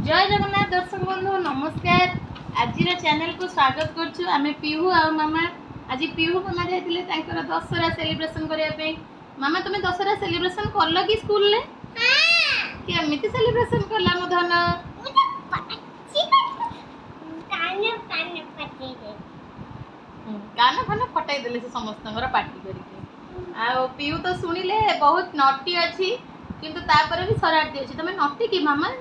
जय जगन्नाथ दर्शक बंधु नमस्कार। आज चैनल को स्वागत करछु। आमे पीहू आ मामा आज पीहू मामा जाइतिले तांकर दशहरा सेलिब्रेशन करिया पे। मामा तुम दशहरा सेलिब्रेशन करलो कि स्कूल ले? हां। केमिति सेलिब्रेशन करला मो धन? कान फान फटाई देले से समस्तंगर पार्टी करिके। आ पीहू तो सुनिले बहुत नटी अछि किंतु तापर भी शरारती अछि। तमे नटी कि मामा?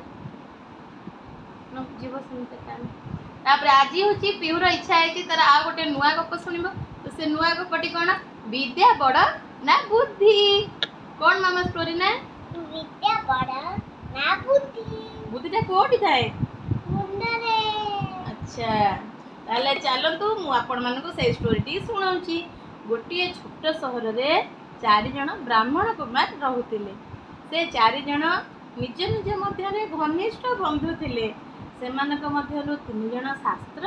जीव सुनते तापर आज हूँ पीहूर इच्छा है तार आ गोटे नुआ गप शुणव। तो से नुआ गपटी कौन? विद्या बड़ ना बुद्धि। कौन मामा स्टोरी ना? विद्या बड़ ना बुद्धि। बुद्धिटा कोठी थाए? मुंडरे। अच्छा ताले चलतु मु आपण मानको से स्टोरीटी सुनाउची। गोटे छोट सहर रे 4 जण ब्राह्मण कुमार रहुतिले। से 4 जण निज निज मध्य घनिष्ठ बंधु थिले। सेमानक मध्यरु 3 जण शास्त्र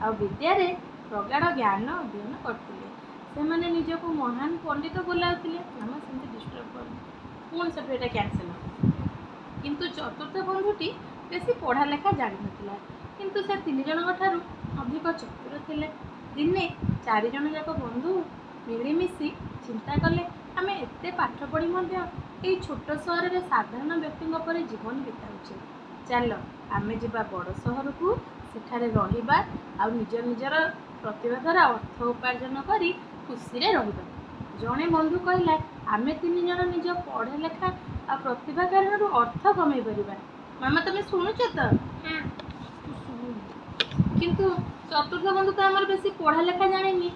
आ विद्यारे प्रगाढ़ ज्ञान अध्ययन करथिले। सेमाने निजको महान पंडित बोलाउथिले। मामा सेंति डिस्टर्ब कर कोन से एटा कैंसिल हो। किंतु चतुर्थ बंधुटी बेसी पढ़ा लेखा जानि नथिला किंतु से 3 जणक ठारू अधिक चतुर थिले। दिने 4 जण जाक बंधु मिलिमिशि चिंता कले आमे एते पाठ पढ़ी मध्य एई छोट सहर रे साधारण व्यक्ति परे जीवन बिताउछे। चल आमे जिबा बड़ सहर को सेठारे रहिबा आ निज निजर प्रतिभा द्वारा अर्थ उपार्जन करी खुशी रे रहिबा। जणे बंधु कहला आमे 3 जण निज पढ़ा लेखा आ प्रतिभा कारण अर्थ कमाई परिबा। मामा तमे सुनुछ त? हां। किंतु चतुर्थ बंधु तो हमर बेसी पढ़ा लेखा जानिनी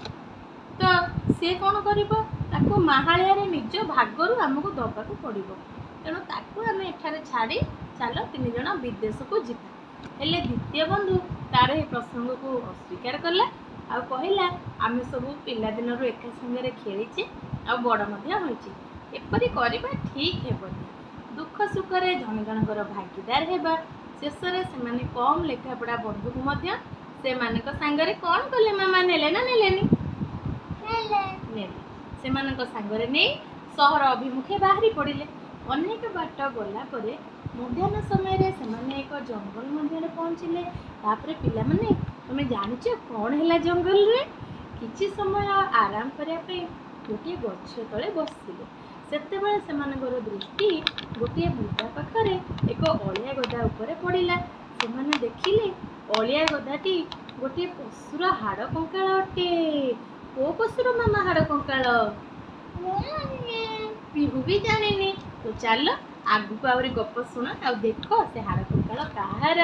तो से कौन करिबो? ताको माहाळिया रे निज भागरु हमको दबाको पड़िबो। तेणु ताको आमे एठारे छाड़ी चलो 3 जण विदेश को जिबा। हेले द्वितीय बंधु तार ए प्रसंग को अस्वीकार कला आ कहला आमे सब पिला दिन रो एका संगे खेलीचे आ बड़ मध्य होईचे। एपरि करबा ठीक हेबनी। दुख सुख रे जन जनकर भागीदार हेबा। शेष रे से माने कम लेखा पढ़ा बंधु को मध्य से मानक संगरे कोन कले मामा नेले ना नेलेनी? नेले से मानक संगरे नै सहर अभिमुखे बाहरी पड़िले। अनेक बाट गला परे मध्याह्न समय रे से माने एक जंगल मध्य पहुँचिले। तापरे पिला माने तुमे जानिछ कोन हैला जंगल रे? किछि समय आराम करिया पे गोटे गछ तळे बसिले। सेते बेले से मानकर दृष्टि गोटे बुदा पाखरे एक अलिया गदा ऊपर पड़िला। से माने देखिले अलिया गदाटी गोटे पशुर हाड़ कंकाळ अटे। को पशुर मामा हाड़ कंकाळ? पीहू भी जानिनी। तो चल आगु को आउरी गप सुन आ देख से हाड़ कंकाळ काहार।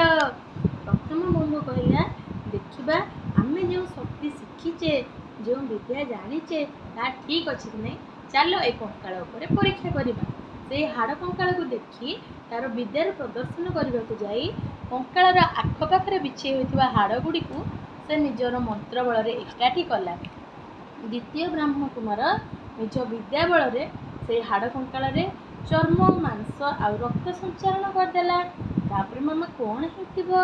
प्रथम बंधु कहला देखिबा आमे जो शक्ति शिखिचे जो विद्या जानिचे ता ठीक अछि कि नै? चलो ए कंकाळ ऊपर परीक्षा करिबा। से हाड़ कंकाळ को देखि तार विद्यार प्रदर्शन करबा को जाई कंकाळर आख पाखरे बिछे होइथिबा हाड़ गुडी को से निजर मंत्र बल रे एकाठी कला। द्वितीय ब्राह्मण कुमार निज विद्या बल रे से हाड़ कंकाळ रे चर्म मांस आ रक्त संचारण करदेला। तापर मामा कोन हेतिबो?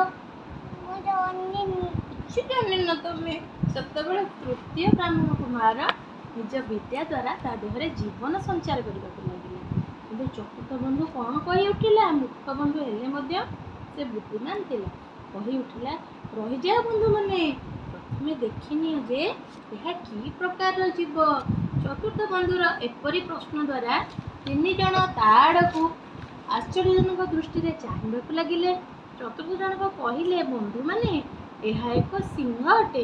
किछि जानिन तमे। सतबेले तृतीय ब्राह्मण कुमार निज विद्या द्वारा ता देहरे जीवन संचार करबाक लागिला। किंतु चतुर्थ बंधु कोन कहि उठिला? मुख बंधु हेले मध्य से बुद्धिमान थिला। कहि उठिला रहि जा बंधु माने प्रथमे देखिनियो जे एहा की प्रकार जीव। चतुर्थ बंधुर एपरि प्रश्न द्वारा 3 जण ताड़कू आश्चर्यजनक दृष्टि रे चाहिबाक लागिले। चतुर्थ जनक कहिले बंधु माने एहा एक सिंह अटे।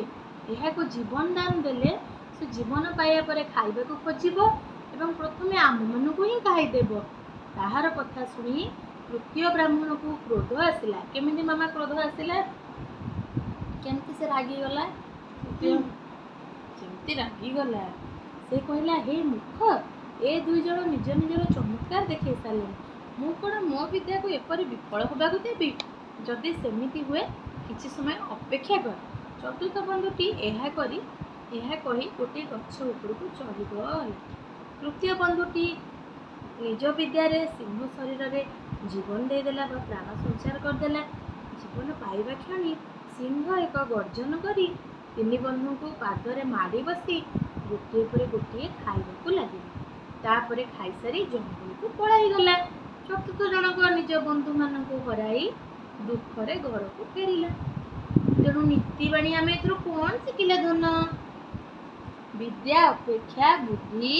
एहा को जीवन दान देले से जीवन पाइया परे खाइबा को खोजिबो एवं प्रथमे आम मानकू ही खाइ देबो। ताहार कथा सुनी तृतीय ब्राह्मण को क्रोध आसिला। केमिति मामा क्रोध आसिला? केमिति से रागी गला? केमिति रागी गला? से कहला हे मुख ए 2 जण निज निजर चमत्कार देखै साले। मु कोन मो विद्या को एपरि विफल होबाकू देबी? जदि सेमिति हुए किछि समय अपेक्षा कर। चतुर्थ बंधुटी एहा कही गोटे गछ उपरकू चढ़ीगला। तृतीय बंधुटी निज विद्यारे सिंह शरीर रे जीवन देदेला बा प्राण संचार करदेला। जीवन पाइबा क्षणी सिंह एक गर्जन करी 3 बंधु को पादरे माड़ी बसी गोटे पर गोटे खाइबाकू लागिला। तापरे खाई सारी जंगल को पळाई गला। चतुर्थ जनक निज बंधु मानकू हराई ଦୁଃଖରେ ଘରକୁ ଫେରିଲା। ତେଣୁ ନୀତିବାଣୀ ଆମେ ଏଥିରୁ କ'ଣ ଶିଖିଲେ ଧନ? ବିଦ୍ୟା ଅପେକ୍ଷା ବୁଦ୍ଧି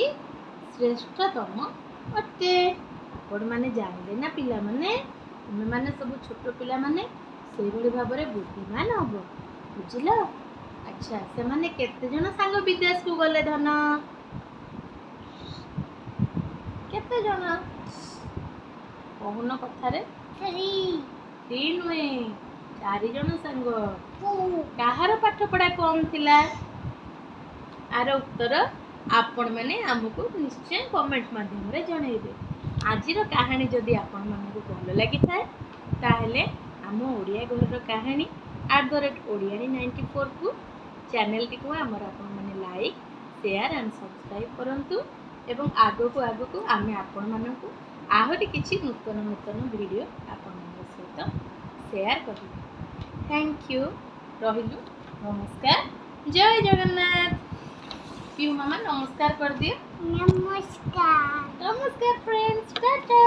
ଶ୍ରେଷ୍ଠତମ ଅଟେ। ଆପଣମାନେ ଜାଣିଲେ ନା ପିଲାମାନେ? ତୁମେମାନେ ସବୁ ଛୋଟ ପିଲାମାନେ ସେଇଭଳି ଭାବରେ ବୁଦ୍ଧିମାନ ହବ, ବୁଝିଲ? ଆଚ୍ଛା, ସେମାନେ କେତେ ଜଣ ସାଙ୍ଗ ବିଦେଶକୁ ଗଲେ ଧନ? କେତେ ଜଣ କହୁନ କଥାରେ? 3 ନୁହେଁ, 4 ଜଣ ସାଙ୍ଗ। କାହାର ପାଠ ପଢା କମ୍ ଥିଲା? ଆର ଉତ୍ତର ଆପଣମାନେ ଆମକୁ ନିଶ୍ଚୟ କମେଣ୍ଟ ମାଧ୍ୟମରେ ଜଣାଇବେ। ଆଜିର କାହାଣୀ ଯଦି ଆପଣମାନଙ୍କୁ ଭଲ ଲାଗିଥାଏ ତାହେଲେ ଆମ ଓଡ଼ିଆ ଘରର କାହାଣୀ @ଓଡ଼ିଆଣୀ94 କୁ ଚ୍ୟାନେଲଟିକୁ ଆମର ଆପଣମାନେ ଲାଇକ୍, ସେୟାର ଆଣ୍ଡ ସବସ୍କ୍ରାଇବ୍ କରନ୍ତୁ ଏବଂ ଆଗକୁ ଆମେ ଆପଣମାନଙ୍କୁ ଆହୁରି କିଛି ନୂତନ ଭିଡ଼ିଓ ଆପଣମାନଙ୍କ ସହିତ ସେୟାର କରିବୁ। Thank you. ରହିଲୁ, ନମସ୍କାର, ଜୟ ଜଗନ୍ନାଥ। ପିଉ ମାମା ନମସ୍କାର କରିଦିଅ। ନମସ୍କାର। ନମସ୍କାର ଫ୍ରେଣ୍ଡସ୍, ଟାଟା।